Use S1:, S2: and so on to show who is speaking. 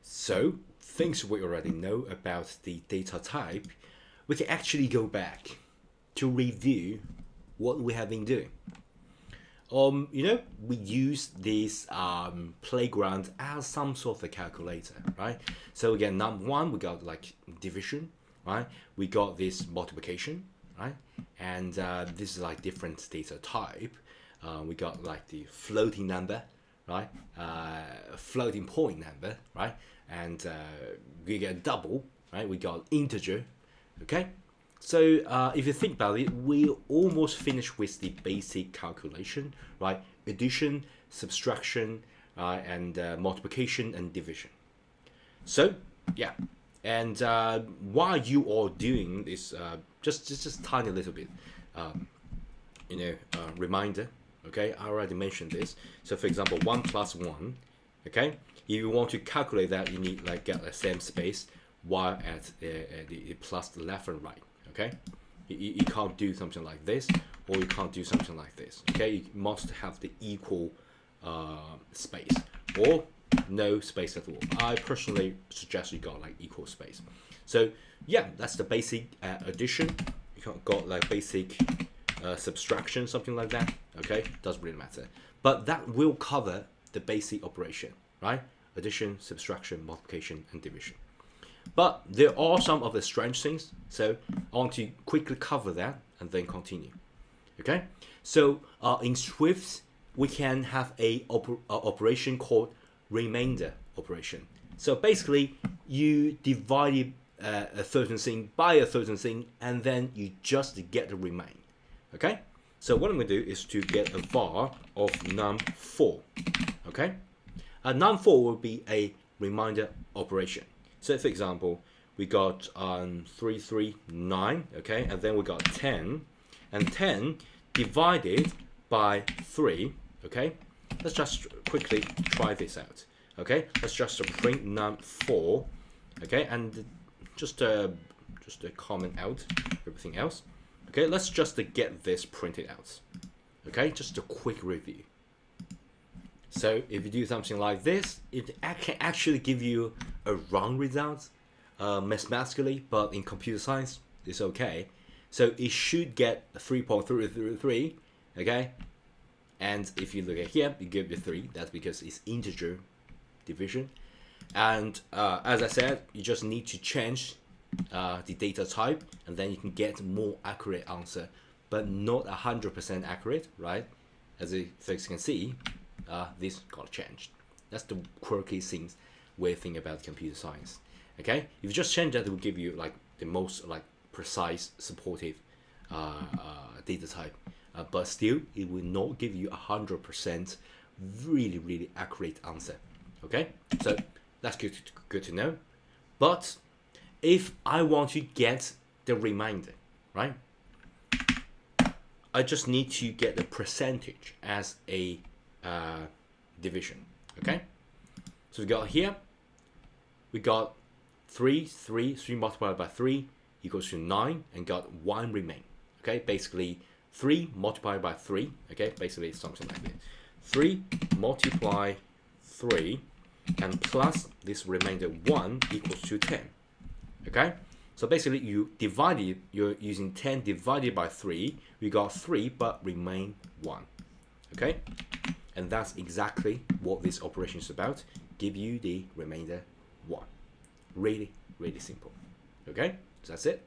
S1: So, things we already know about the data type, we can actually go back to review what we have been doing. We use this playground as some sort of a calculator, right? So again, number one, we got like division, right? We got this multiplication, right? And this is like different data type. We got like the floating number, right? Floating point number, right? And we get double, right? We got integer, okay? So if you think about it, we almost finished with the basic calculation, right? Addition, subtraction, and multiplication and division. So yeah, and while you are doing this, just tiny little bit, reminder. Okay, I already mentioned this. So for example, 1 plus 1. Okay, if you want to calculate that, you need like get the same space while at the plus the left and right. Okay, you can't do something like this, or you can't do something like this. Okay, you must have the equal space, or no space at all. I personally suggest you got like equal space. So yeah, that's the basic addition. You got like basic subtraction, something like that. Okay, doesn't really matter, but that will cover the basic operation, right? Addition, subtraction, multiplication, and division. But there are some of the strange things, so I want to quickly cover that and then continue. Okay, so in Swift, we can have a operation called remainder operation. So basically, you divide a certain thing by a certain thing, and then you just get the remain. Okay, so what I'm going to do is to get a var of num4. Okay, num4 will be a remainder operation. So for example, we got 339, okay, and then we got 10, and 10 divided by 3, okay. Let's just quickly try this out. Okay, let's just print num4, okay, and just comment out everything else. Okay, let's just get this printed out. Okay, just a quick review. So if you do something like this, it can actually give you a wrong result mathematically, but in computer science, it's okay. So it should get 3.333, okay? And if you look at here, it gives you 3. That's because it's integer division. And as I said, you just need to change the data type, and then you can get more accurate answer, but not 100% accurate, right? As you folks can see, this got changed. That's the quirky things we think about computer science. Okay, if you just change that, it will give you like the most like precise supportive data type, but still it will not give you 100% really accurate answer. Okay, so that's good to know. But if I want to get the remainder, right, I just need to get the percentage as a division. Okay, so we got here, we got 3 multiplied by 3 equals to 9, and got 1 remain. Okay, basically 3 multiplied by 3, okay, basically something like this. 3 multiply 3 and plus this remainder 1 equals to 10. Okay, so basically you're using 10 divided by 3, we got 3 but remain 1. Okay, and that's exactly what this operation is about. Give you the remainder 1. Really simple. Okay, so that's it.